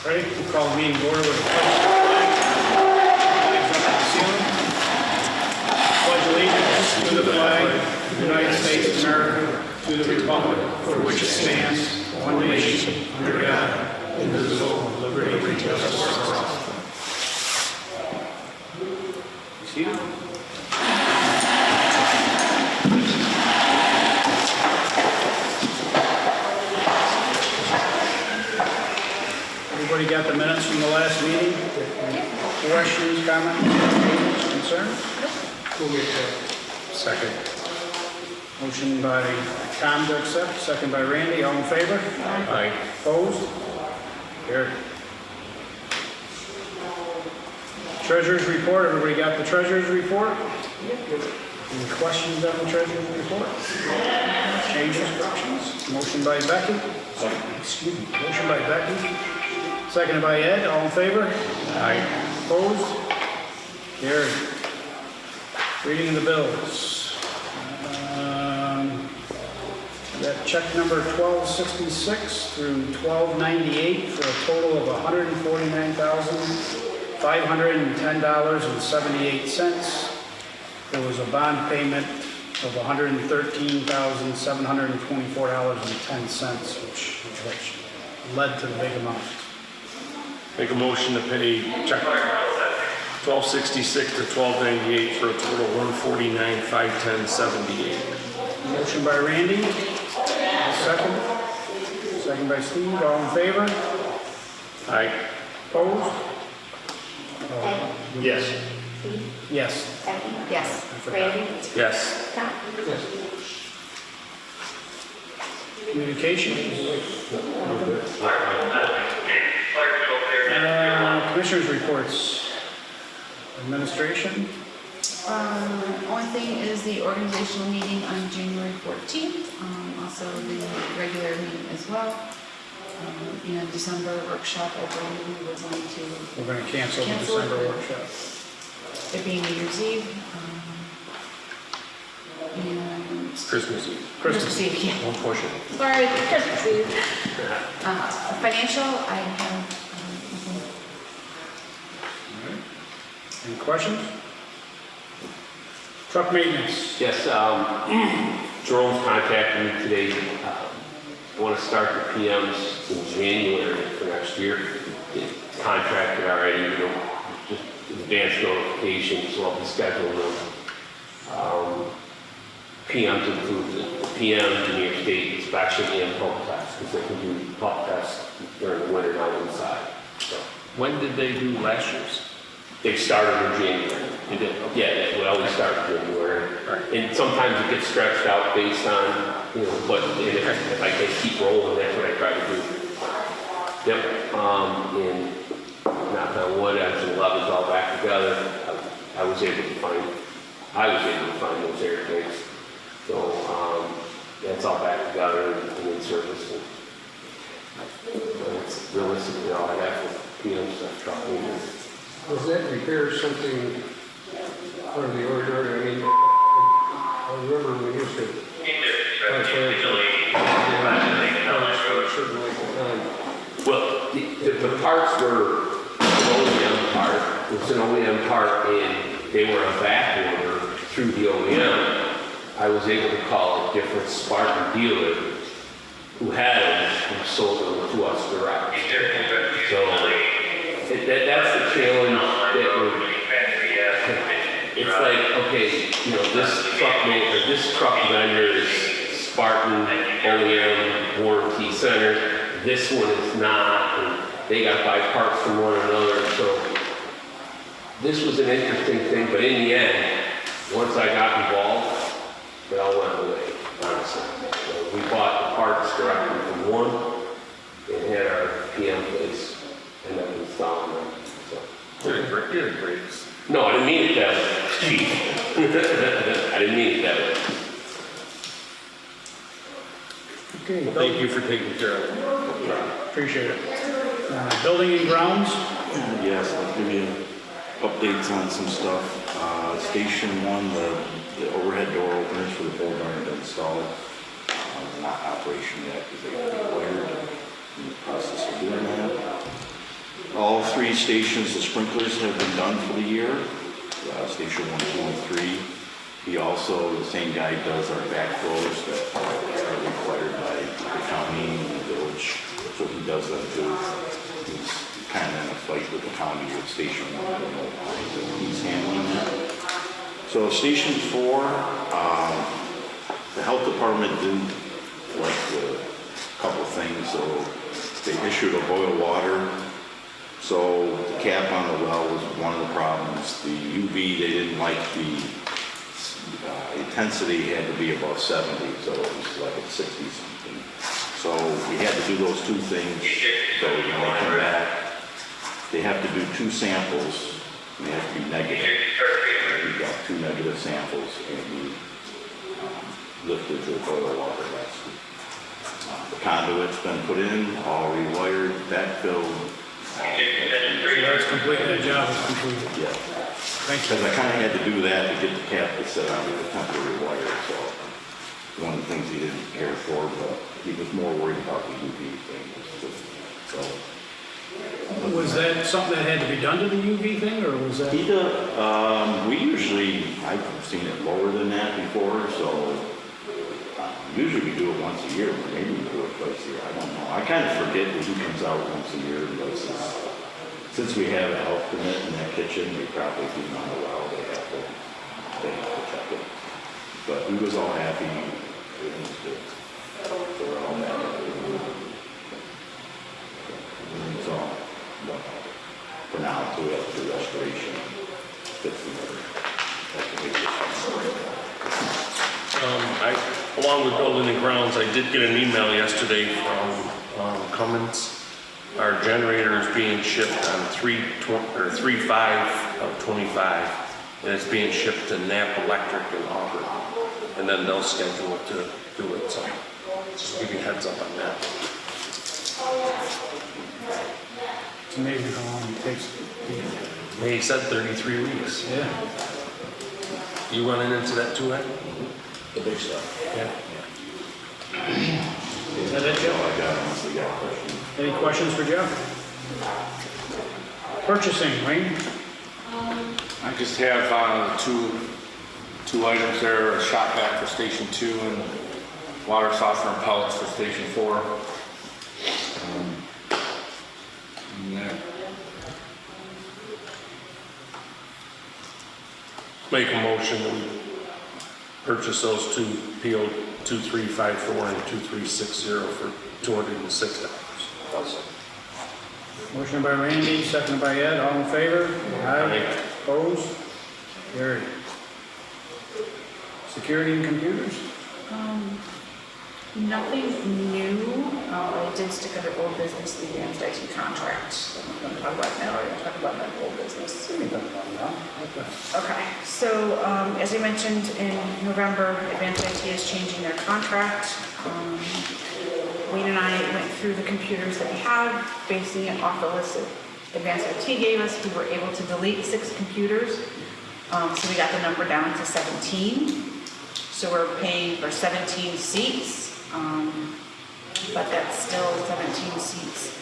Ready? We'll call the meeting to order with a pledge. Flags up to the ceiling. Pledge allegiance to the flag of the United States of America, to the republic for which it stands, one nation, under God, indivisible, with liberty and justice for all. Seated. Everybody got the minutes from the last meeting? Questions, comments, concerns? Second. Motion by Tom to accept, second by Randy. All in favor? Aye. Opposed? Carried. Treasurer's report. Everybody got the treasurer's report? Any questions on the treasurer's report? Changes, corrections? Motion by Becky. Excuse me. Motion by Becky. Seconded by Ed. All in favor? Aye. Opposed? Carried. Reading of the bills. We got check number 1266 through 1298 for a total of $149,510.78. There was a bond payment of $113,724.10, which led to the big amount. Make a motion to pay check 1266 to 1298 for a total of $149,510.78. Motion by Randy. Second. Second by Steve. All in favor? Aye. Opposed? Yes. Yes. Becky? Yes. Randy? Yes. Tom? Communications. Commissioners reports. Administration. Only thing is the organizational meeting on January 14th, also the regular meeting as well. And December workshop, I believe we were going to We're going to cancel the December workshop. it being New Year's Eve. And Christmas Eve. Christmas Eve, yeah. Don't push it. Sorry, Christmas Eve. Financial, I have Any questions? Truck maintenance. Yes, Jerome's contacted me today. I want to start the PMs in January for next year. It's contracted already, just advance notification, so I'll be scheduling them. PMs include the PM, New York State inspection, and pump tests, because they can do pump tests during the winter, not inside. So When did they do last year's? they started in January. They did? Yeah, we always start in January. And sometimes it gets stretched out based on, but if I can keep rolling, that's what I try to do. Yep, and knock on wood, as the levels all back together, I was able to find those air tanks. So, that's all back together and in service. And it's realistically all I have for PM stuff, truck maintenance. Was that repair something out of the ordinary? I mean, I remember we used to Well, the parts were an OEM part. It was an OEM part, and they were on back order through the OEM. I was able to call a different Spartan dealer who had them and sold them to us direct. So that's the challenge that it's like, okay, this truck vendor is Spartan OEM warranty center. This one is not, and they got to buy parts from one another. So this was an interesting thing, but in the end, once I got involved, it all went away, honestly. So we bought the parts directly from one and had our PM place end up installing them. So. You're the greatest. No, I didn't mean it that way, Chief. I didn't mean it that way. Okay. Thank you for taking care of it. Appreciate it. Building and grounds. Yes, I'll give you updates on some stuff. Station 1, the overhead door openers for the building aren't installed. They're not in operation yet because they have to be wired in the process of doing that. three stations, the sprinklers have been done for the year, station 1, 2, and 3. He also, the same guy does our backflows that are required by the county and the village, so he does them too. He's kind of in a fight with the county with Station 1, I don't know, so he's handling that. So Station 4, the health department didn't like the couple things, so they issued a boil water. So the cap on the well was one of the problems. The UV, they didn't like the intensity had to be above 70, so it was like at 60 something. So we had to do those two things. So when they come back, they have to do 2 samples, and they have to be negative. We got 2 negative samples, and we lifted the boil water last week. The conduit's been put in, all rewired, backfilled. So that's complete, that job is completed. Yeah. Thank Because you. I kind of had to do that to get the cap to set on with the temporary wire, so one of the things he didn't care for, but he was more worried about the UV thing. So Was that something that had to be done to the UV thing, or was that? he does, we usually, I've seen it lower than that before, so usually we do it once a year, but maybe we do it twice a year, I don't know. I kind of forget that he comes out once a year and does this. Since we have a health permit in that kitchen, we probably do not allow, they have to check it. But he was all happy, it was good. So we're all happy. So, well, for now, until we have to do restoration, fix Along with building and grounds, I did get an email yesterday from Cummins. Our generator is being shipped on 3/5 of 25, and it's being shipped to Nap Electric in Auburn, and then they'll schedule it to do it. So just give you a heads up on that. It's amazing how long it takes. He said 33 weeks. Yeah. You running into that too, Ed? the big stuff. Yeah. Is that it, Joe? I got, unless we got questions. Any questions for Jeff? Purchasing, Wayne? I just have two items there, a shop vac for Station 2 and water softener and pellets for Station 4. And that- Make a motion that we purchase those two PO 2354 and 2360 for $206. Motion by Randy, seconded by Ed, all in favor? Aye. Opposed? Carried. Security and computers? Nothing new. I did stick under old business, the advanced IT contract. I'm going to talk about now, or I'm going to talk about that old business. Okay, so as we mentioned in November, Advanced IT is changing their contract. Wayne and I went through the computers that we have, basing it off the list that Advanced IT gave us. We were able to delete 6 computers, so we got the number down to 17. So we're paying for 17 seats, but that's still 17 seats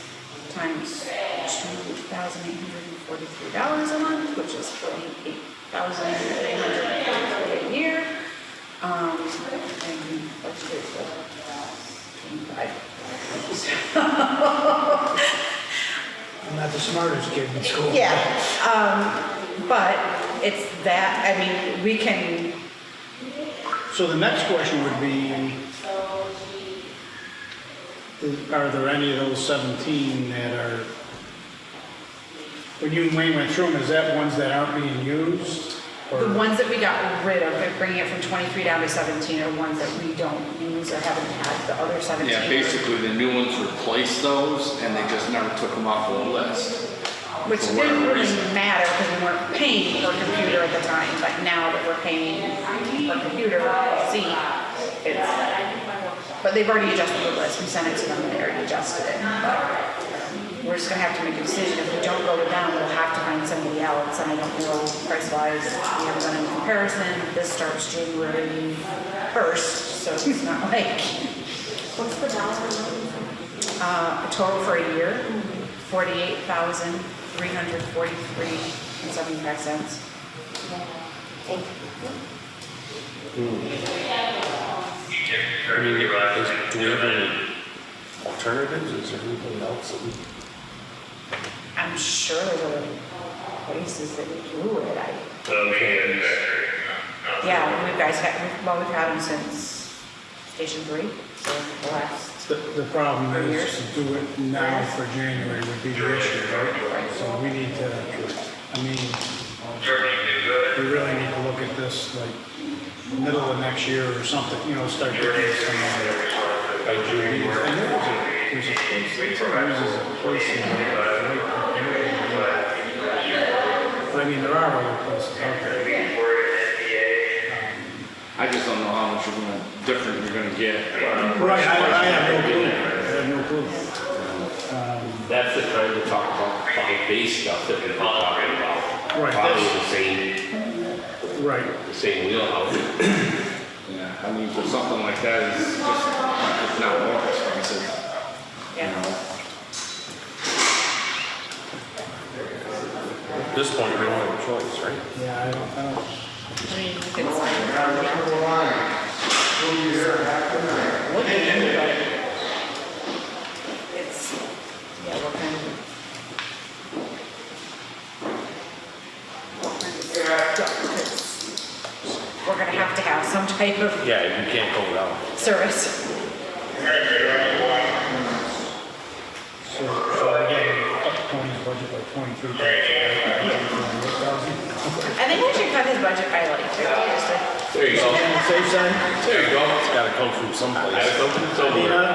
times $2,843 a month, which is $48,343 a year. And budgeted for 25. I'm not the smartest kid in school. Yeah, but it's that, I mean, we can. So the next question would be, are there any of those 17 that are, when you and Wayne went through them, is that ones that aren't being used? Or- The ones that we got rid of, they're bringing it from 23 down to 17, are ones that we don't use or haven't had the other 17. Yeah, basically the new ones replaced those and they just never took them off the list. Which For didn't whatever really reason. matter because we weren't paying per computer at the time, but now that we're paying per computer seat, it's, but they've already adjusted the list, we sent it to them and they already adjusted it, but we're just gonna have to make a decision. If we don't go with them, we'll have to find somebody else, and I don't know price-wise, we haven't done any comparison. This starts January 1st, so it's not like. What's the dollar amount? A total for a year, $48,343.75. I mean, do we have any alternatives? Is there anything else that we? I'm sure there's other places that do it. Yeah, we've had them since Station 3, so the last. The problem is to do it now for January would be the issue, right? So we need to, I mean, we really need to look at this like middle of next year or something, you know, start getting some. By June. I know there's a place, there's a place in but I mean, there are other places out there. I just don't know how much different you're gonna get. Right, I have no clue. I have no clue. That's the time to talk about base stuff that we've been talking about. Right, Probably Right. the same wheelhouse. Yeah, I mean, for something like that, it's just, it's not more expensive, you Yeah. know? At this point, we don't have a choice, right? Yeah, I don't. I mean, you could it's, yeah, what kind of stuff, because we're gonna have to have some type of Yeah, you can't go without. service. So again, up Tony's budget by 23,000. I think we should cut his budget by like 50, just to. There you go. Safe side? There you go. It's gotta come from someplace. That's something I mean, somewhere.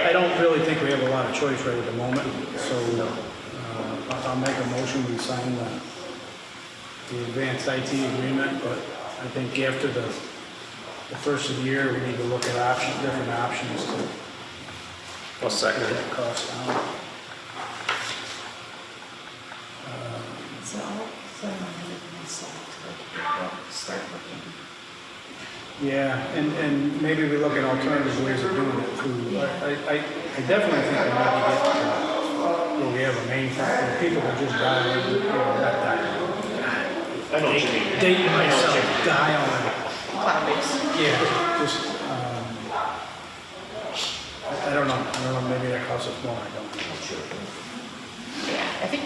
I don't really think we have a lot of choice right at the moment, so I'll make a motion, we sign the advanced IT agreement, but I think after the first of the year, we need to look at options, different options to I'll second get it. the cost down. So I'll put on myself to start looking. Yeah, and maybe we look at alternative ways of doing it too. I definitely think we need to get to where we have a mainframe, where people can just dial, you know, not dial. I know what you mean. Dating myself, dial. Cloud-based. Yeah, just, I don't know, maybe that costs us more, I don't know. Yeah, I think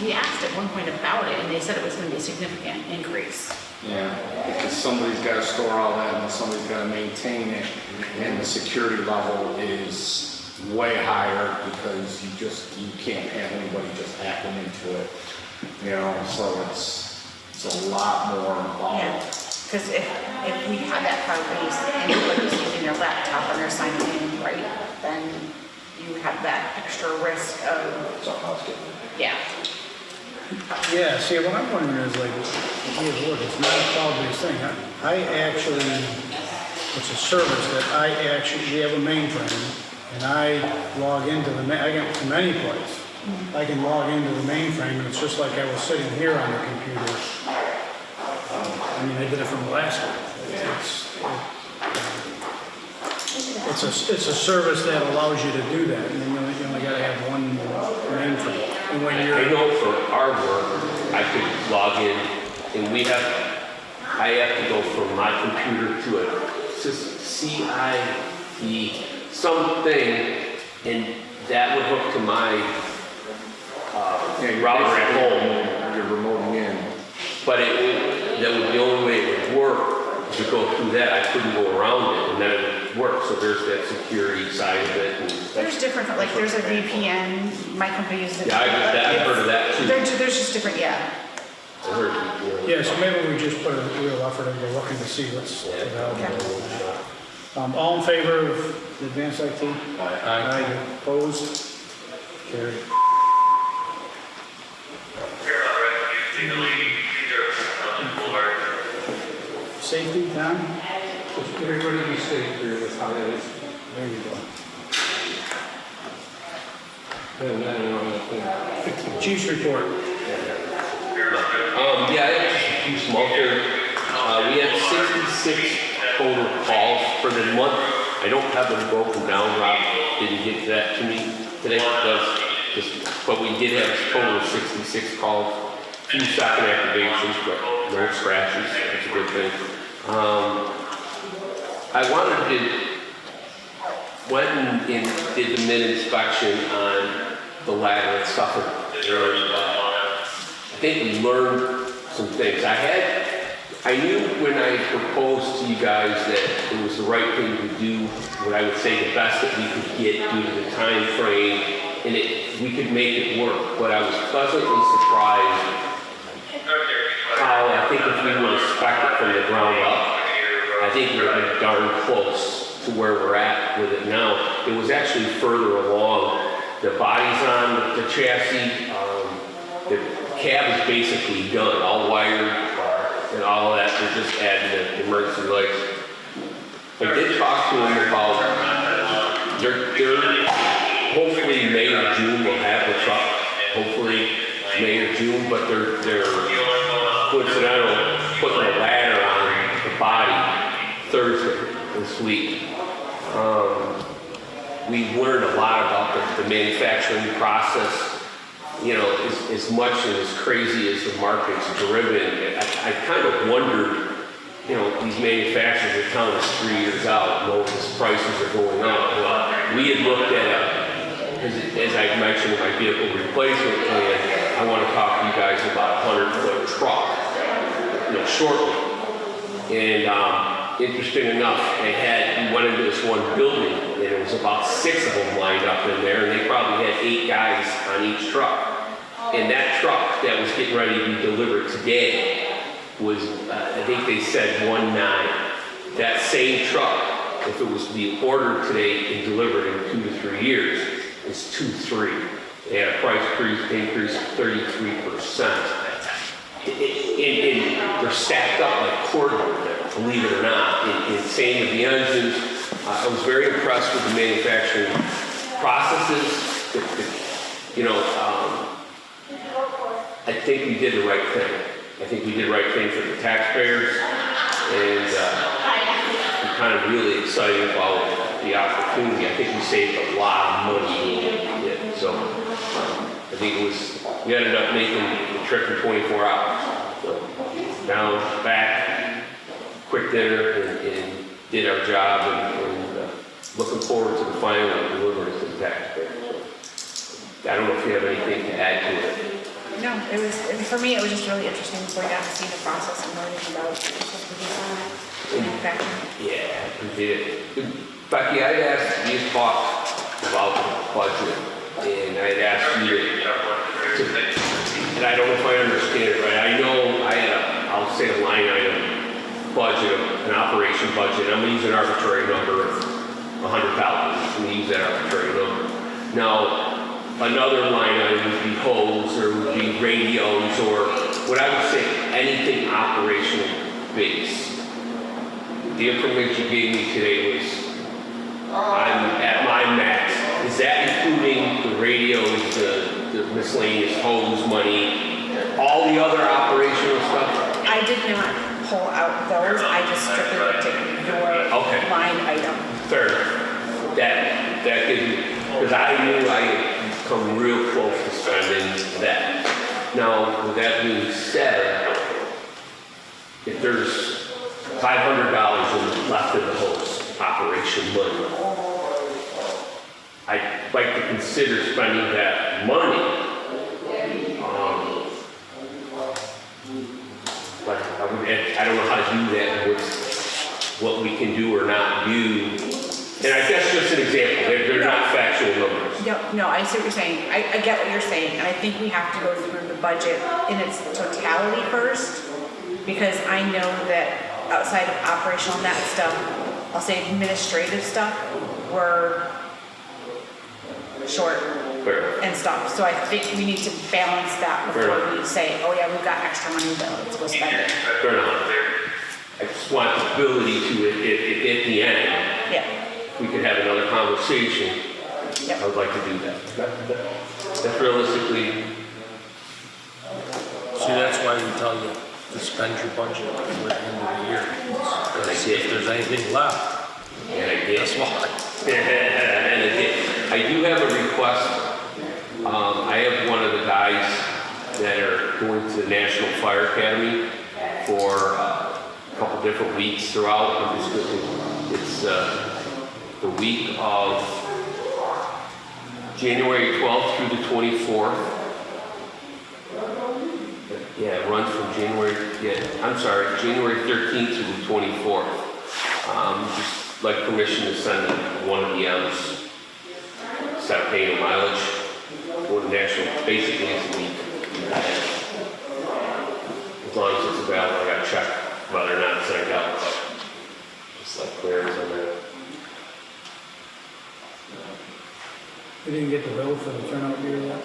we asked at one point about it, and they said it was gonna be a significant increase. Yeah, because somebody's gotta store all that, and somebody's gotta maintain it, and the security level is way higher, because you can't have anybody just hacking into it, you know, so it's a lot more Yeah, involved. because if we had that cloud-based, and everybody's using their laptop and they're signing in, right, then you have that extra risk of, yeah. Yeah, see, what I'm wondering is like, yeah, look, it's not a cloud-based thing. I actually, it's a service that we have a mainframe, and I log into I get from any place. I can log into the mainframe, and it's just like I was sitting here on the computer. I mean, I did it from Alaska. It's a service that allows you to do that, and then you only gotta have one mainframe. And when I you're, know for our work, I could log in and I have to go from my computer to a CID something, and that would hook to my router at home. You're remoting in. But that would the only way it would work to go through that. I couldn't go around it, and then it would work. So there's that security side of it. And There's different, like there's a VPN, my company uses it. yeah, I've heard of that too. There's just different, yeah. I heard VPN. yeah, so maybe we just put a real effort into looking to see what's available. All in favor of the advanced IT? Aye. Opposed? Carried. Safety, Tom? Just everybody be safe during this holidays. There you go. And then, Chief's report. Yeah, I have just a few small things. We had 66 total calls for the month. I don't have them broken down, Rob. didn't get that to me today. But we did have a total of 66 calls, 2 second activations, but no scratches. That's a good thing. I went and did the mid inspection on the ladder at Suffolk. And, I think we learned some things. I knew when I proposed to you guys that it was the right thing to do, what I would say the best that we could get due to the time frame, and we could make it work. But I was pleasantly surprised how I think if we would have spec'd it from the ground up, I think we would have been darn close to where we're at with it now. It was actually further along. The body's on the chassis. The cab is basically done, all wired and all of that. They're just adding the emergency lights. I did talk to them about they're hopefully May or June will have the truck. Hopefully May or June, but they're coincidental putting a ladder on the body Thursday this week. We learned a lot about the manufacturing process. You know, as much and as crazy as the market's driven, I kind of wondered, you know, these manufacturers are telling us 3 years out, these prices are going up. Well, we had looked at as I mentioned in my vehicle replacement plan, I want to talk to you guys about a 100-foot truck, you know, shortly. And interesting enough, we went into this one building, and it was about 6 of them lined up in there, and they probably had 8 guys on each truck. And that truck that was getting ready to be delivered today was, I think they said 1.9. That same truck, if it was to be ordered today and delivered in 2 to 3 years, is 2.3. They had a price increase of 33%. And they're stacked up like cordwood there, believe it or not. And same with the engines. I was very impressed with the manufacturing processes. I think we did the right thing. I think we did the right thing for the taxpayers. And I'm kind of really excited about the opportunity. I think we saved a lot of money doing it. So I think we ended up making the trip in 24 hours. So down, back, quick dinner, and did our job, and looking forward to the final delivery to the taxpayers. So, I don't know if you have anything to add to it. No, for me, it was just really interesting before you got to see the process and learning about the manufacturing. Yeah, we did. Becky, I'd asked, you talked about the budget, and I'd asked you to, and I don't know if I understand it right. I know I had I'll say a line item budget, an operation budget. I'm going to use an arbitrary number of 100,000. I'm going to use that arbitrary number. Now, another line item would be hose, or would be radios, or what I would say anything operational based. The information you gave me today was I'm at my max. Is that including the radios, the miscellaneous hose money, all the other operational stuff? I did not pull out those. I just strictly looked at your line item. Fair enough. That gives me, because I knew I had come real close to spending that. Now, with that being said, if there's $500 left in the hose operation money, I'd like to consider spending that money. But I don't know how to do that with what we can do or not do. And I guess just an example, they're not factual numbers. No, I see what you're saying. I get what you're saying, and I think we have to go through the budget in its totality first, because I know that outside of operational net stuff, I'll say administrative stuff, we're short and stuff. So I think we need to balance that before we say, oh yeah, we've got extra money, but let's go spend it. Fair enough. I just want the ability to, at the end, we could have another conversation. I would like to do that. That's realistically. See, that's why we tell you to spend your budget at the end of the year. Because if there's anything left, And I did. that's why. And I did. I do have a request. I have one of the guys that are going to the National Fire Academy for a couple different weeks throughout. I'm just gonna, it's the week of January 12th through the 24th. Yeah, it runs from January 13th to the 24th. Just like permission to send one of the M's, instead of paying the mileage, for the national, basically it's a week. As long as it's available, I gotta check whether or not it's sent out, but just like clearance on that. We didn't get the bill for the turnout gear yet?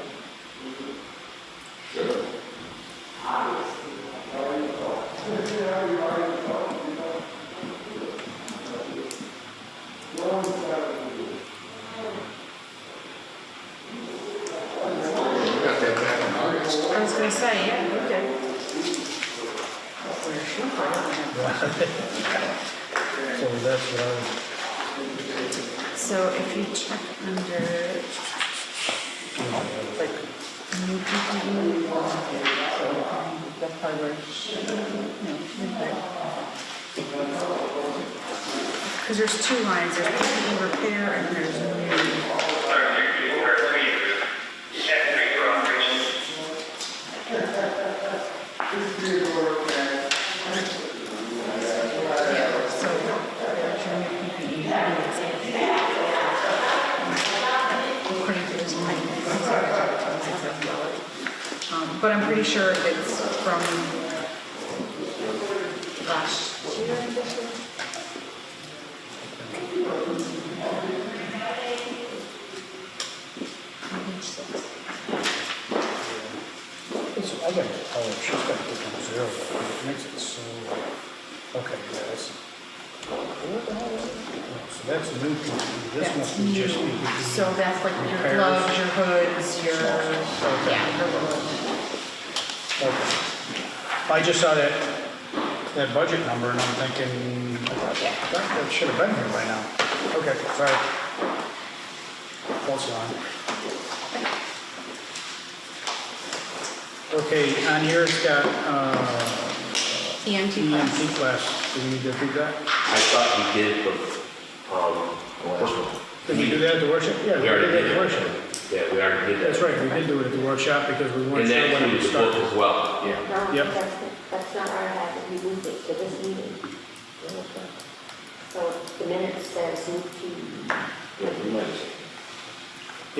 Got that back in August. I was gonna say, yeah, we did. So that's what I was. So if you check under, like, new PPE, that's probably where, because there's two lines, there's PPE repair and there's new. Yeah, so there's your new PPE. According to this line, but I'm pretty sure it's from last year, I guess. I got it. Oh, she's got to put down 0. It makes it so. Okay, yeah, that's. What the hell is it? Oh, so that's new PPE. This That's must be just new. PPE. So that's like your Repairs. gloves, your hoods, your, Okay. yeah, your little. Okay. I just saw that budget number and I'm thinking, that should have been here by now. Okay, sorry. False line. Okay, on here it's got, EMT class. EMT class. Do we need to do that? I thought we did, but, Did we do that at the workshop? Yeah, we already did it at did the it. workshop. yeah, we already did that. That's right, we did do it at the workshop because we weren't And sure that when it would includes the book start. as well. Yeah. No, Yep. that's not our habit, we moved it to this meeting. So the minutes says move to,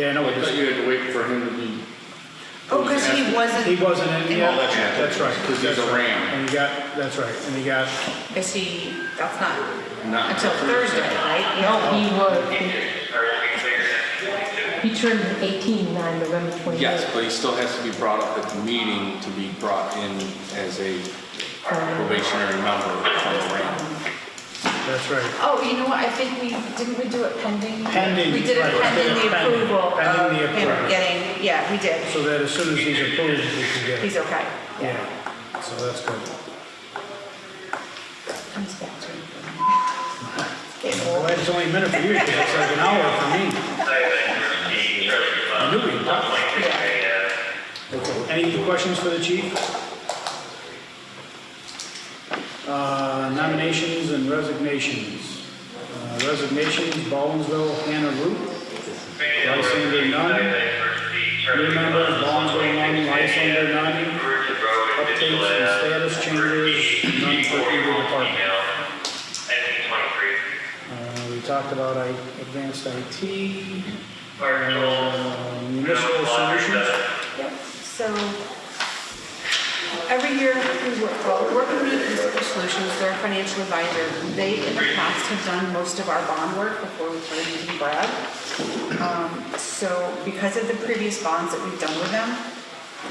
Yeah, no, I we thought just, you had to wait for him to be. Oh, because he wasn't, he wasn't in yet. Oh, that's right. That's right. Because he's that's a right. ram. And he got, that's right, and he got, is he, that's not Not until Thursday, right? No, he was, he turned 18 on November 28th. Yes, but he still has to be brought up at the meeting to be brought in as a probationary member of the ram. that's right. Oh, you know what, I think didn't we do it pending? Pending, We did it right, pending the pending, approval pending of the him approval. getting, yeah, we did. So that as soon as he's approved, we can get it. He's okay. Yeah, so that's good. Comes back to him. I'm glad it's only a minute for you, because it's like an hour for me. I knew we'd talk. Yeah. Okay, any questions for the chief? Nominations and resignations. Resignations, Baldwinsville, Hannah Root. Lysander, none. New members, Baldwinsville, none. Lysander, none. Updates and status changes, none for either department. We talked about advanced IT, municipal solutions. Yep, so every year we work with Municipal Solutions, they're a financial advisor. They in the past have done most of our bond work before we started using Brad. So because of the previous bonds that we've done with them,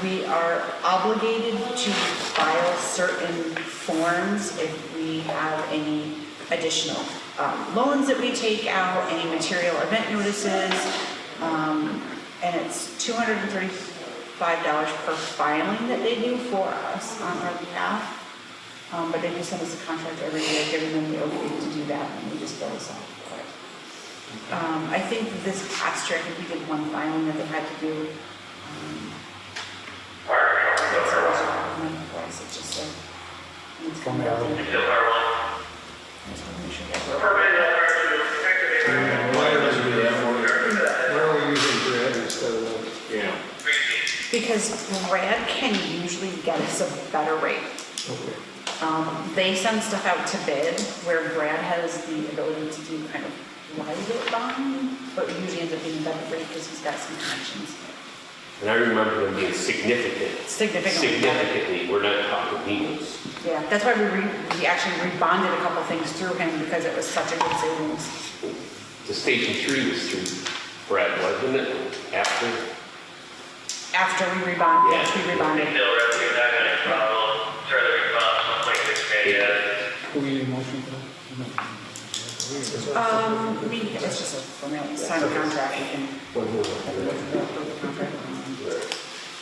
we are obligated to file certain forms if we have any additional loans that we take out, any material event notices, and it's $235 per filing that they do for us on our behalf. But they do send us a contract every year, giving them the okay to do that, and we just bill us out for it. I think this past year, I think we did one filing that they had to do. That's what I was recommending for us, it's just a. It's coming out. I just want to make sure that Why are we using Brad instead of them? Yeah. because Brad can usually get us a better rate. Okay. They send stuff out to bid where Brad has the ability to do kind of private buying, but usually ends up being a better rate because he's got some connections. And I remember them being significant. Significantly, we're not talking peanuts. Yeah, that's why we actually rebonded a couple things through him because it was such a good savings. The Station 3 was through Brad, wasn't it? After? After we rebonded, Yeah. yes, we rebonded. Still revenue, not gonna problem, further response, 1.6 million. Do we need a motion for that? It's just a formal sign of contract, we can.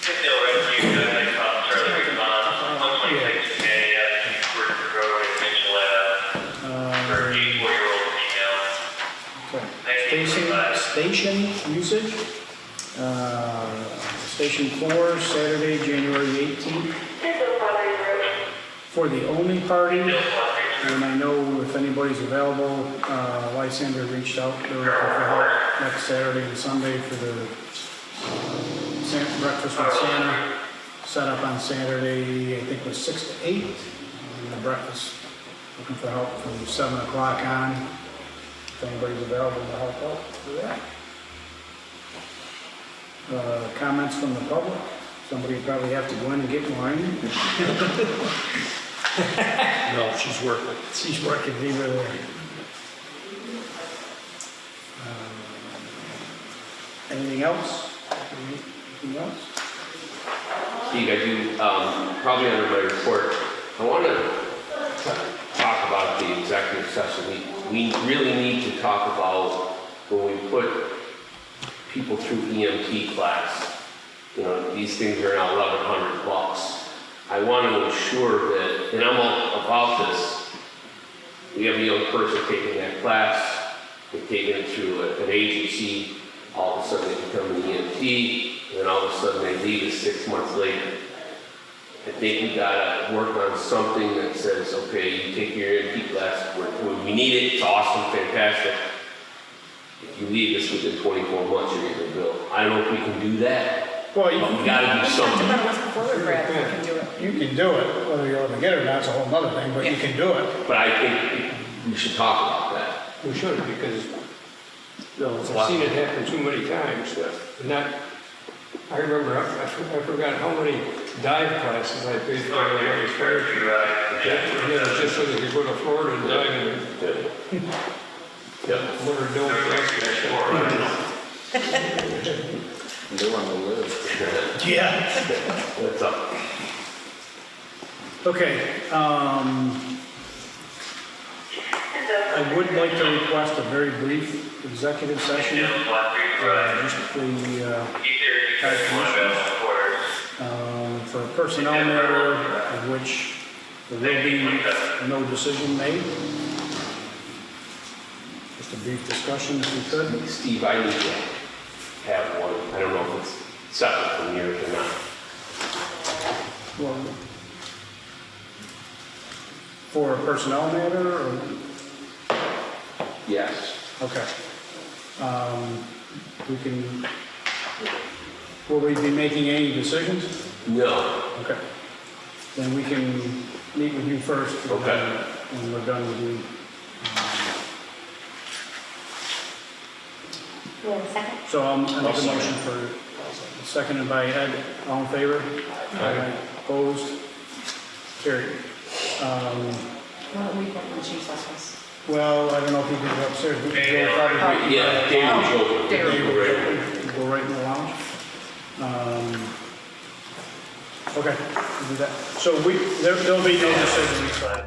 Still revenue, not gonna problem, further response, 1.6 million. For road extension lab, for 84-year-old female. Station usage. Station 4, Saturday, January 18th. For the only party, and I know if anybody's available, Lysander reached out, they're looking for help next Saturday and Sunday for the breakfast with Santa, set up on Saturday, I think it was 6 to 8, and the breakfast, looking for help from 7 o'clock on, if anybody's available to help out for that. Comments from the public? Somebody would probably have to go in and get wine. No, she's working. She's working, leave her there. Anything else? Anything else? Steve, I do, probably under my report, I want to talk about the executive session. We really need to talk about when we put people through EMT class. You know, these things are now $1,100. I want to ensure that, and I'm all about this, we have a young person taking that class, they're taking it through an agency, all of a sudden they become an EMT, and then all of a sudden they leave us 6 months later. I think we gotta work on something that says, okay, you take your EMT class, we need it, it's awesome, fantastic. If you leave us within 24 months, you're getting a bill. I don't know if we can do that. Well, But we gotta do something. But it was before we Brad, we can do it. you can do it, whether you're able to get it or not, it's a whole nother thing, but you can do it. But I think we should talk about that. We should, because I've seen it happen too many times. And that, I remember, I forgot how many dive classes I paid for when I was fire chief. And it was just so that you go to Florida and dive in Yeah. one or don't They want to live. Yeah. What's up? Okay, I would like to request a very brief executive session, just the, for a personnel matter of which there will be no decision made. Just a brief discussion if we could. Steve, I need to have one. I don't know if it's separate from yours or not. Well, for a personnel matter, or, Yes. okay. We can, will we be making any decisions? No. Okay. Then we can meet with you first. Okay. When we're done with you. You have a second? So I'll make a motion for, seconded by Ed, all in favor? Aye. Opposed? Carried. Well, we put in the chief's office. Well, I don't know if you can go upstairs. We can go probably. Yeah, David was over. David. Go right in the lounge. Okay, we'll do that. So there'll be no decision decided.